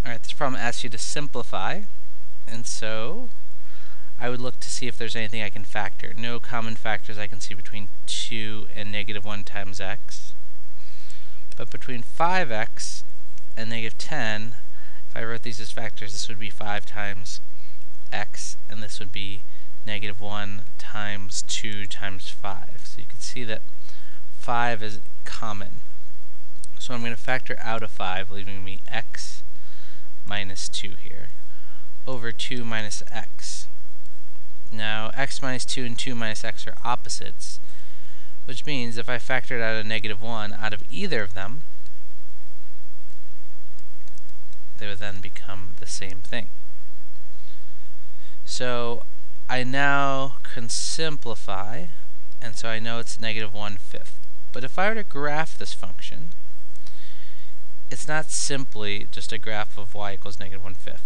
Alright, this problem asks you to simplify, and so I would look to see if there's anything I can factor. No common factors I can see between 2 and -1 times x. But between 5x and -10, if I wrote these as factors, this would be 5 times x, and this would be -1 times 2 times 5. So you can see that 5 is common. So I'm going to factor out of 5, leaving me x minus 2 here, over 2 minus x. Now, x minus 2 and 2 minus x are opposites, which means if I factored out a -1 out of either of them, they would then become the same thing. So I now can simplify, and so I know it's -1/5. But if I were to graph this function, it's not simply just a graph of y equals -1/5.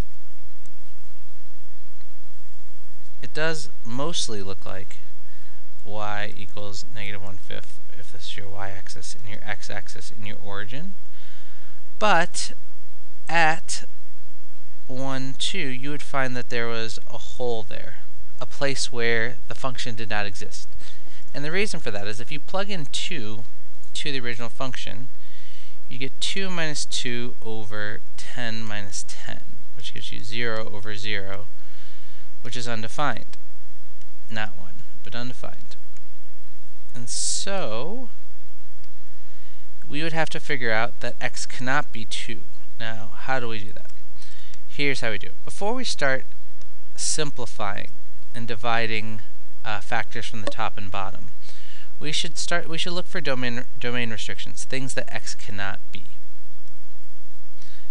It does mostly look like y equals -1/5 if this is your y-axis and your x-axis in your origin. But at 1, 2, you would find that there was a hole there, a place where the function did not exist. And the reason for that is if you plug in 2 to the original function, you get 2 minus 2 over 10 minus 10, which gives you 0 over 0, which is undefined. Not 1, but undefined. And so we would have to figure out that x cannot be 2. Now, how do we do that? Here's how we do it. Before we start simplifying and dividing factors from the top and bottom, we should look for domain restrictions, things that x cannot be.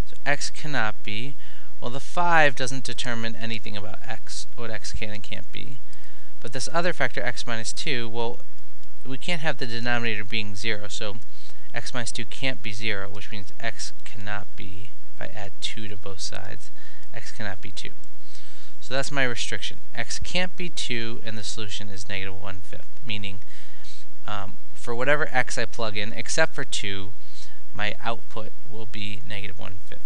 So x cannot be, well, the 5 doesn't determine anything about x, what x can and can't be. But this other factor, x minus 2, well, we can't have the denominator being 0, so x minus 2 can't be 0, which means x cannot be, if I add 2 to both sides, x cannot be 2. So that's my restriction. X can't be 2, and the solution is -1/5, meaning for whatever x I plug in, except for 2, my output will be -1/5.